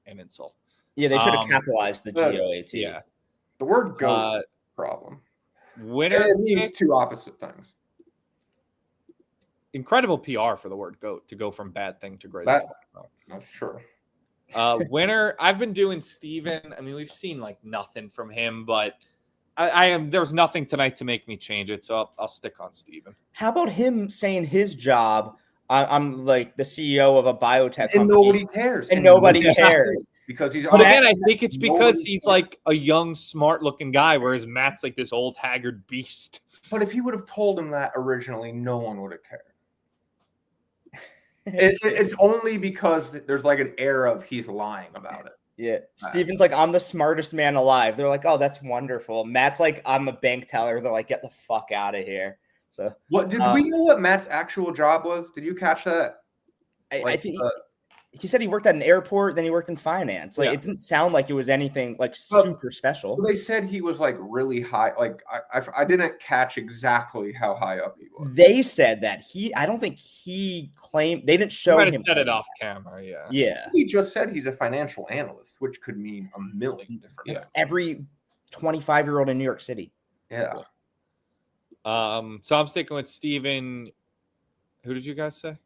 insult.
Yeah, they should have capitalized the GOAT.
Yeah,
the word GOAT problem.
Winner
it means two opposite things.
Incredible PR for the word GOAT to go from bad thing to greatest.
That's true.
Winner, I've been doing Steven. I mean, we've seen like nothing from him, but there's nothing tonight to make me change it, so I'll stick on Steven.
How about him saying his job? I'm like the CEO of a biotech company,
and nobody cares.
And nobody cares.
Because he's.
But again, I think it's because he's like a young, smart-looking guy, whereas Matt's like this old, haggard beast.
But if he would have told him that originally, no one would have cared. It's only because there's like an air of he's lying about it.
Yeah. Steven's like, I'm the smartest man alive. They're like, oh, that's wonderful. Matt's like, I'm a bank teller. They're like, get the fuck out of here. So
what did we know what Matt's actual job was? Did you catch that?
I think he said he worked at an airport, then he worked in finance. Like it didn't sound like it was anything like super special.
They said he was like really high. Like I didn't catch exactly how high up he was.
They said that I don't think he claimed. They didn't show him.
Said it off camera. Yeah.
Yeah.
He just said he's a financial analyst, which could mean a million different things.
Every 25-year-old in New York City.
Yeah.
So I'm sticking with Steven. Who did you guys say?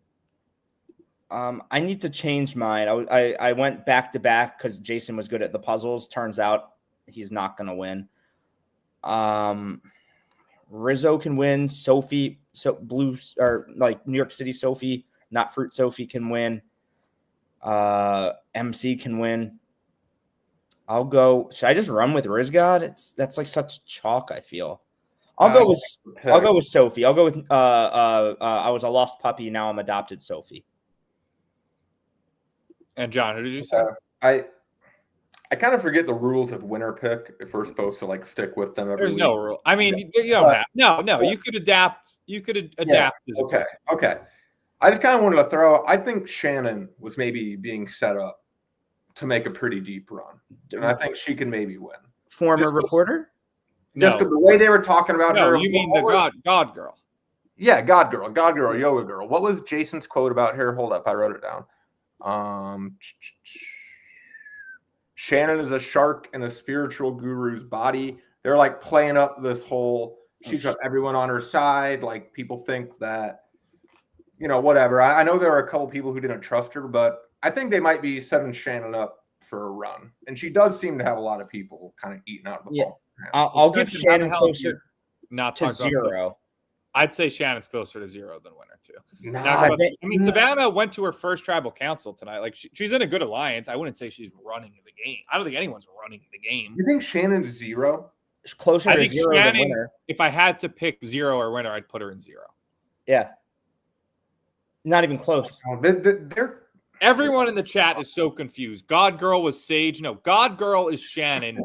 I need to change mine. I went back to back because Jason was good at the puzzles. Turns out he's not going to win. Rizzo can win. Sophie, Blue or like New York City Sophie, not Fruit Sophie can win. MC can win. I'll go. Should I just run with Rizgod? That's like such chalk. I feel. I'll go with Sophie. I'll go with I was a lost puppy. Now I'm adopted Sophie.
And John, who did you say?
I kind of forget the rules of winner pick if we're supposed to like stick with them.
There's no rule. I mean, you don't have. No. You could adapt. You could adapt.
Yeah, okay. I just kind of wanted to throw. I think Shannon was maybe being set up to make a pretty deep run, and I think she can maybe win.
Former reporter.
Just the way they were talking about her.
You mean the God girl?
Yeah, God girl, yoga girl. What was Jason's quote about her? Hold up, I wrote it down. Shannon is a shark in a spiritual guru's body. They're like playing up this whole she's got everyone on her side. Like people think that, whatever. I know there are a couple people who didn't trust her, but I think they might be setting Shannon up for a run. And she does seem to have a lot of people kind of eating out of the ball.
I'll give Shannon closer to 0.
I'd say Shannon's closer to 0 than winner too. Savannah went to her first tribal council tonight. Like she's in a good alliance. I wouldn't say she's running the game. I don't think anyone's running the game.
You think Shannon's 0?
It's closer to 0 than winner.
If I had to pick 0 or winner, I'd put her in 0.
Yeah. Not even close.
Everyone in the chat is so confused. God Girl was Sage. No, God Girl is Shannon.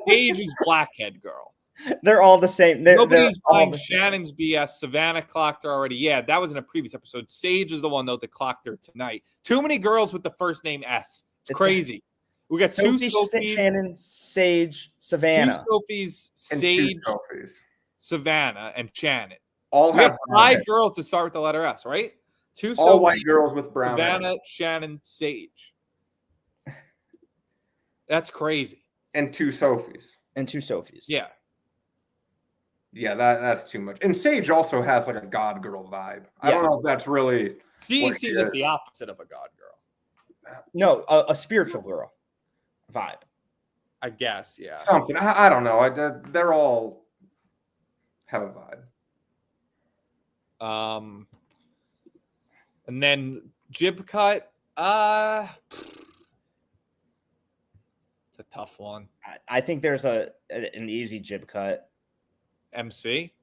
Sage is Blackhead Girl.
They're all the same.
Nobody's buying Shannon's BS. Savannah clocked her already. Yeah, that was in a previous episode. Sage is the one, though, that clocked her tonight. Too many girls with the first name S. It's crazy. We got
Sophie,
2 Sophies.
Shannon, Sage, Savannah.
2 Sophies, Sage, Savannah, and Shannon.
All
we have 5 girls to start with the letter S, right? 2
all Sophies, white girls with brown
Savannah,
hair.
Shannon, Sage. That's crazy.
And 2 Sophies.
Yeah.
Yeah, that's too much. And Sage also has like a God girl vibe. I don't know if that's really.
She seems like the opposite of a God girl.
No, a spiritual girl vibe.
I guess, yeah.
Something. I don't know. They're all have a
vibe. And then jib cut. It's a tough one.
I think there's an easy jib cut.
MC.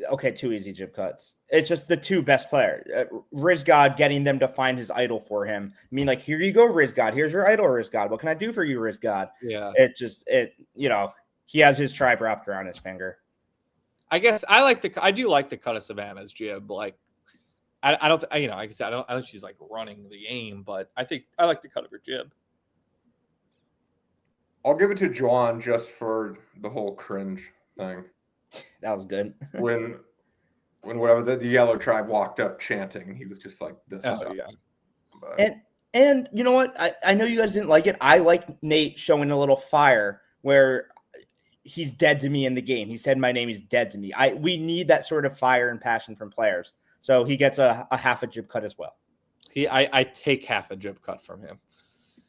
Okay, 2 easy jib cuts. It's just the 2 best players. Rizgod getting them to find his idol for him. I mean, like, here you go, Rizgod. Here's your idol, Rizgod. What can I do for you, Rizgod?
Yeah.
He has his tribe wrapped around his finger.
I guess I do like the cut of Savannah's jib. Like, I don't, like I said, I don't think she's like running the game, but I think I like the cut of her jib.
I'll give it to Juan just for the whole cringe thing.
That was good.
when whatever the yellow tribe walked up chanting, he was just like, this
Oh,
sucks.
yeah.
But,
And you know what? I know you guys didn't like it. I like Nate showing a little fire where he's dead to me in the game. He said, my name is dead to me. We need that sort of fire and passion from players. So he gets a half a jib cut as well.
I take half a jib cut from him.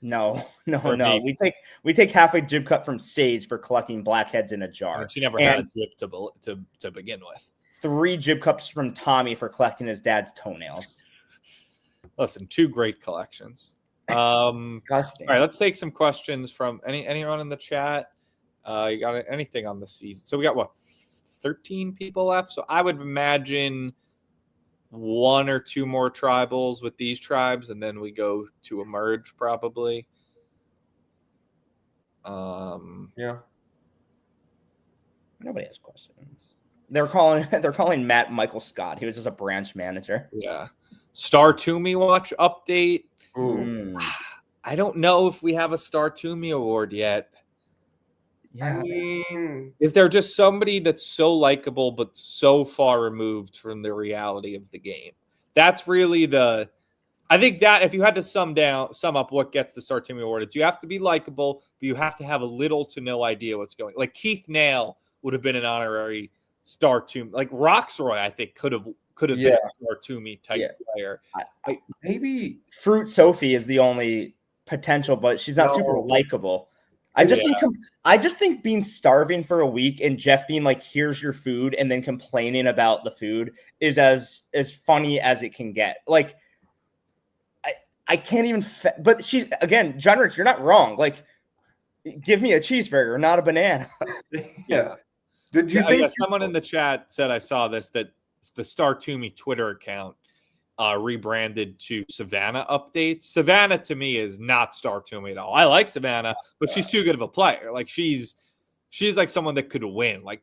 No.
Me.
We take half a jib cut from Sage for collecting blackheads in a jar.
She never had a jib to begin with.
3 jib cups from Tommy for collecting his dad's toenails.
Listen, 2 great collections.
Disgusting.
All right, let's take some questions from anyone in the chat. You got anything on the season? So we got what, 13 people left? So I would imagine 1 or 2 more tribals with these tribes, and then we go to a merge probably.
yeah.
Nobody has questions. They're calling Matt Michael Scott. He was just a branch manager.
Yeah. Star Toomey watch update.
Ooh.
I don't know if we have a Star Toomey award yet.
Yeah.
I mean,
Is there just somebody that's so likable but so far removed from the reality of the game? That's really I think that if you had to sum up what gets the Star Toomey award, it's you have to be likable, but you have to have a little to no idea what's going. Like Keith Nail would have been an honorary Star Toomey. Like Roxroy, I think could have been a Star Toomey type player.
maybe
Fruit Sophie is the only potential, but she's not super likable. I just think being starving for a week and Jeff being like, "Here's your food," and then complaining about the food is as funny as it can get. Like, I can't even. But she again, John Rich, you're not wrong. Like, give me a cheeseburger, not a banana.
Yeah. Did you think
someone in the chat said I saw this that the Star Toomey Twitter account rebranded to Savannah updates. Savannah to me is not Star Toomey at all. I like Savannah, but she's too good of a player. Like she's like someone that could win. Like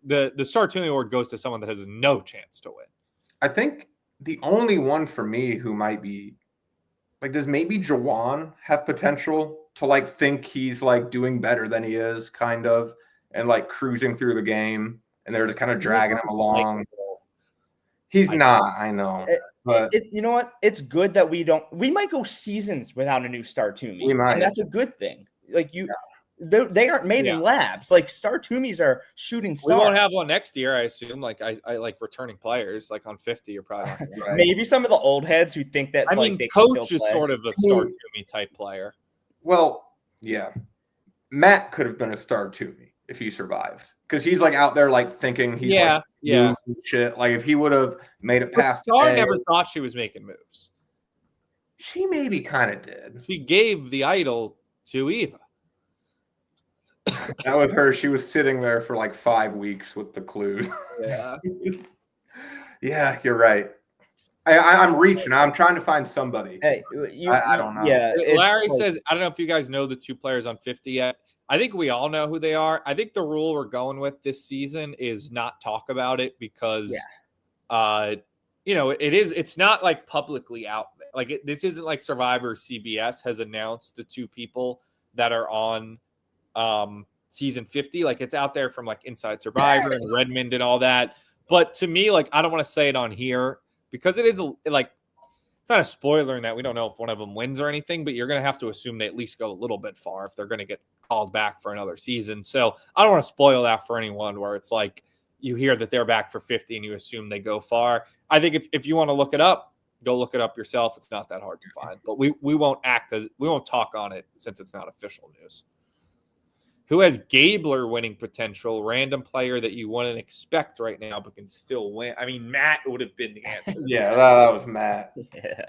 the Star Toomey award goes to someone that has no chance to win.
I think the only one for me who might be like, does maybe Jawan have potential to like think he's like doing better than he is, kind of, and like cruising through the game, and they're just kind of dragging him along. He's not, I know. But
you know what? It's good that we might go seasons without a new Star Toomey.
We might.
And that's a good thing. Like they aren't made in labs. Like Star Toomeys are shooting stars.
We won't have one next year, I assume. Like I like returning players. Like on 50, you're probably not
right. Maybe some of the old heads who think that.
I mean,
they
Coach is sort of a Star Toomey type player.
Well, yeah, Matt could have been a Star Toomey if he survived, because he's like out there like thinking he's like shit. Like if he would have made it past,
Star never thought she was making moves.
She maybe kind of did.
She gave the idol to Eva.
That was her. She was sitting there for like 5 weeks with the clues.
Yeah.
Yeah, you're right. I'm reaching. I'm trying to find somebody.
Hey,
I don't know.
Yeah,
Larry says, I don't know if you guys know the 2 players on 50 yet. I think we all know who they are. I think the rule we're going with this season is not talk about it because, it's not like publicly out there. Like this isn't like Survivor. CBS has announced the 2 people that are on season 50. Like it's out there from like Inside Survivor and Redmond and all that. But to me, like I don't want to say it on here because it is it's not a spoiler in that we don't know if one of them wins or anything, but you're going to have to assume they at least go a little bit far if they're going to get called back for another season. So I don't want to spoil that for anyone where it's like you hear that they're back for 50 and you assume they go far. I think if you want to look it up, go look it up yourself. It's not that hard to find, but we won't we won't talk on it since it's not official news. Who has Gabler winning potential? Random player that you wouldn't expect right now, but can still win. I mean, Matt would have been the answer.
Yeah, that was Matt.
Yeah.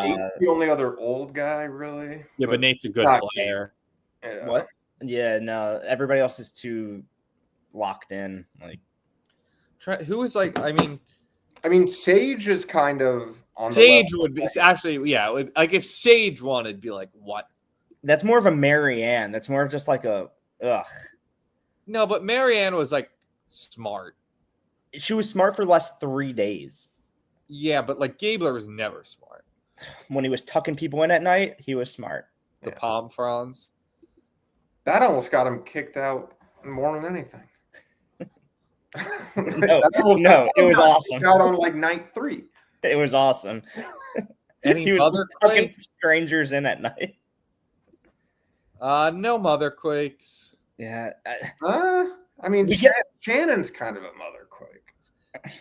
Nate's the only other old guy, really.
Yeah, but Nate's a good player.
Yeah.
What? Yeah, no. Everybody else is too locked in. Like,
who is like? I mean,
Sage is kind of on.
Sage would be actually, yeah. Like if Sage won, it'd be like what?
That's more of a Marianne. That's more of just like a ugh.
No, but Marianne was like smart.
She was smart for the last 3 days.
Yeah, but like Gabler was never smart.
When he was tucking people in at night, he was smart.
The palm fronds.
That almost got him kicked out more than anything.
No, it was awesome.
Out on like night 3.
It was awesome.
Any mother
tucking strangers in at night.
No mother quakes.
Yeah.
I mean, Shannon's kind of a mother quake.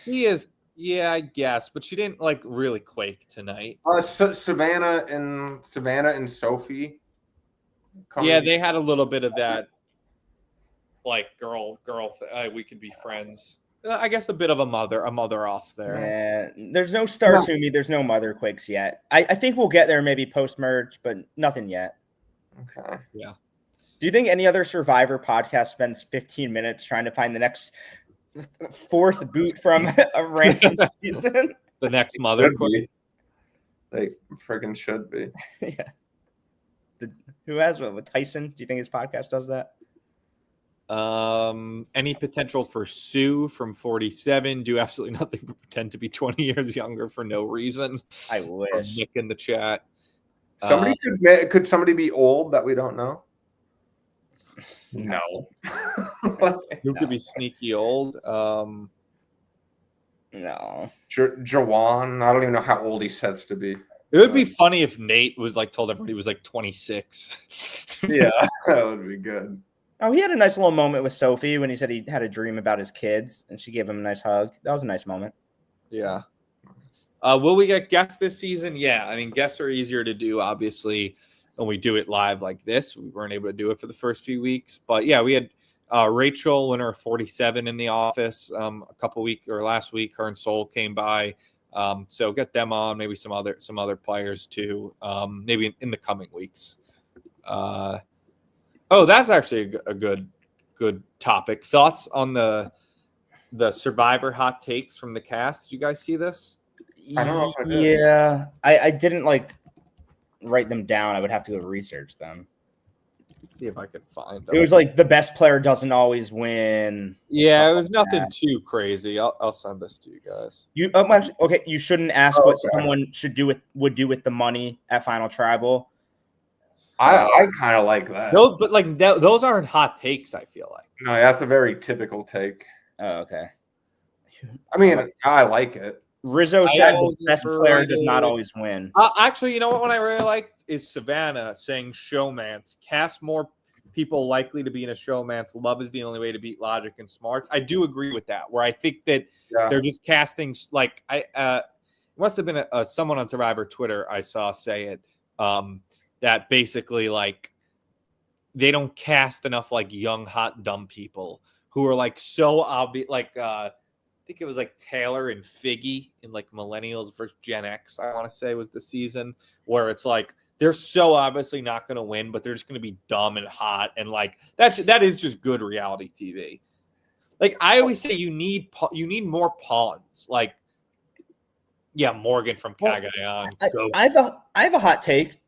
He is. Yeah, I guess, but she didn't like really quake tonight.
Savannah and Sophie.
Yeah, they had a little bit of that, like girl. We could be friends. I guess a bit of a mother off there.
Yeah, there's no star to me. There's no mother quakes yet. I think we'll get there maybe post merge, but nothing yet.
Okay.
Yeah.
Do you think any other Survivor podcast spends 15 minutes trying to find the next 4th boot from a random season?
The next mother quake.
They friggin' should be.
Yeah. Who has what? Tyson? Do you think his podcast does that?
Any potential for Sue from 47? Do absolutely nothing but pretend to be 20 years younger for no reason.
I wish.
Nick in the chat.
Somebody could somebody be old that we don't know?
No.
Who could be sneaky old?
No.
Jawan. I don't even know how old he says to be.
It would be funny if Nate was like told everybody he was like 26.
Yeah, that would be good.
Oh, he had a nice little moment with Sophie when he said he had a dream about his kids, and she gave him a nice hug. That was a nice moment.
Yeah. Will we get guests this season? Yeah. I mean, guests are easier to do, obviously, when we do it live like this. We weren't able to do it for the first few weeks. But, yeah, we had Rachel, winner of 47 in the office last week. Her and Soul came by. So get them on, maybe some other players too, maybe in the coming weeks. That's actually a good topic. Thoughts on the Survivor hot takes from the cast? Did you guys see this?
I don't know if I did.
Yeah, I didn't write them down. I would have to go research them.
Let's see if I can find them.
It was like the best player doesn't always win.
Yeah, it was nothing too crazy. I'll send this to you guys.
Okay, you shouldn't ask what someone would do with the money at Final Tribal.
I kind of like that.
Those aren't hot takes, I feel like.
No, that's a very typical take.
Oh, okay.
I mean, I like it.
Rizzo said the best player does not always win.
Actually, you know what one I really liked is Savannah saying showmance. Cast more people likely to be in a showmance. Love is the only way to beat logic and smarts. I do agree with that, where I think that they're just casting it must have been someone on Survivor Twitter I saw say it, that basically they don't cast enough young, hot, dumb people who are so obvious. I think it was Taylor and Figgy in Millennials versus Gen X, I want to say was the season, where it's they're so obviously not going to win, but they're just going to be dumb and hot. And that is just good reality TV. I always say you need more pawns. Morgan from Cagayan.
I have a hot take.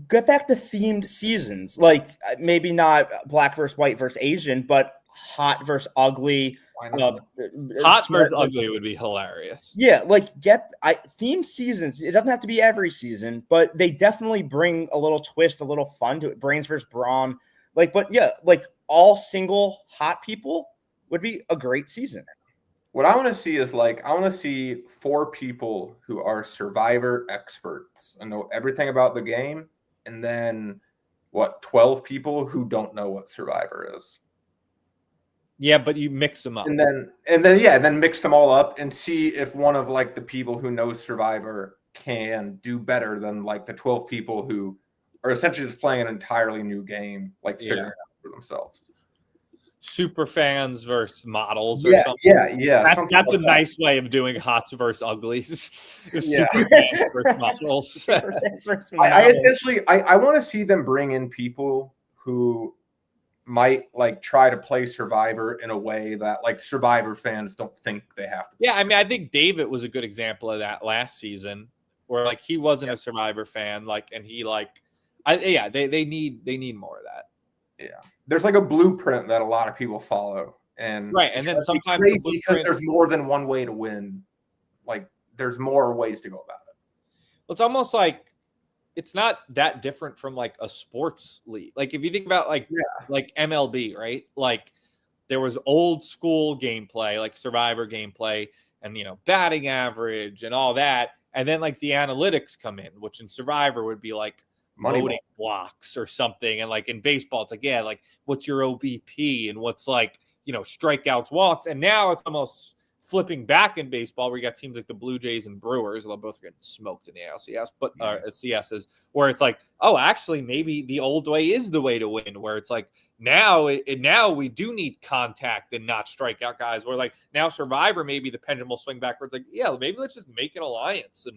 Get back to themed seasons. Maybe not black versus white versus Asian, but hot versus ugly.
Hot versus ugly would be hilarious.
Yeah, themed seasons. It doesn't have to be every season, but they definitely bring a little twist, a little fun to it. Brains versus Brawn. All single hot people would be a great season.
What I want to see is I want to see 4 people who are Survivor experts and know everything about the game, and then 12 people who don't know what Survivor is.
Yeah, but you mix them up.
And then mix them all up and see if one of the people who knows Survivor can do better than the 12 people who are essentially just playing an entirely new game, figuring it out for themselves.
Super fans versus models or something.
Yeah.
That's a nice way of doing hots versus uglies. Super fans versus models.
I want to see them bring in people who might try to play Survivor in a way that Survivor fans don't think they have to.
Yeah, I mean, I think David was a good example of that last season, where he wasn't a Survivor fan, and he they need more of that.
Yeah, there's a blueprint that a lot of people follow, and
right, and then sometimes
because there's more than one way to win, there's more ways to go about it.
Well, it's almost like it's not that different from like a sports league. Like if you think about like MLB, right? Like there was old school gameplay, like Survivor gameplay, and batting average and all that, and then like the analytics come in, which in Survivor would be like voting blocks or something, and like in baseball, it's like like what's your OBP and what's like strikeouts, walks, and now it's almost flipping back in baseball where you got teams like the Blue Jays and Brewers, they'll both get smoked in the ALCS, but CSs, where it's like, oh, actually, maybe the old way is the way to win, where it's like now we do need contact and not strike out guys, where like now Survivor, maybe the pendulum will swing backwards, like, maybe let's just make an alliance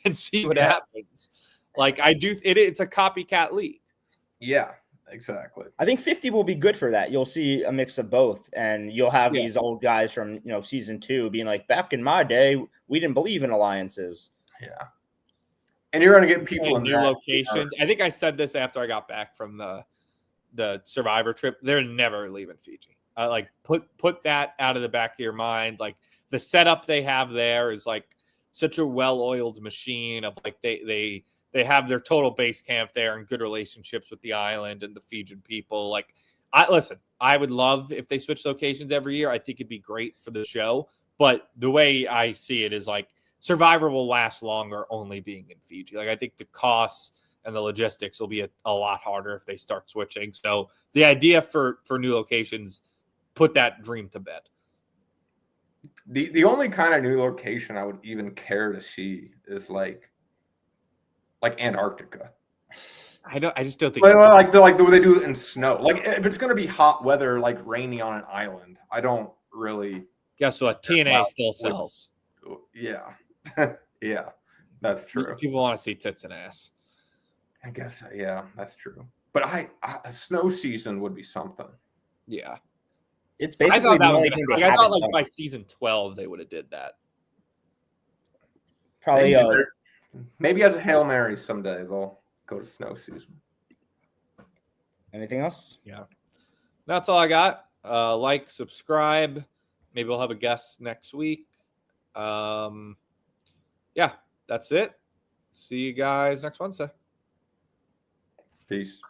and see what happens. Like it's a copycat league.
Yeah. Exactly.
I think 50 will be good for that. You'll see a mix of both, and you'll have these old guys from season 2 being like, back in my day, we didn't believe in alliances.
Yeah, and you're going to get people in
new locations. I think I said this after I got back from the Survivor trip. They're never leaving Fiji. Like put that out of the back of your mind. Like the setup they have there is like such a well-oiled machine of like they have their total base camp there and good relationships with the island and the Fijian people. Like, I would love if they switch locations every year. I think it'd be great for the show. But the way I see it is like Survivor will last longer only being in Fiji. Like, I think the costs and the logistics will be a lot harder if they start switching. So the idea for new locations, put that dream to bed.
The only kind of new location I would even care to see is like Antarctica.
I just don't think
like the way they do it in snow. Like if it's gonna be hot weather, like rainy on an island, I don't really.
Guess what? TNA still sells.
Yeah, yeah, that's true.
People want to see tits and ass.
I guess that's true. But a snow season would be something.
Yeah,
it's basically the only thing they
I thought like by season 12 they would have did that.
Probably.
Maybe as a Hail Mary someday they'll go to snow season.
Anything else?
Yeah. That's all I got. Like, subscribe. Maybe we'll have a guest next week. Yeah, that's it. See you guys next Wednesday.
Peace.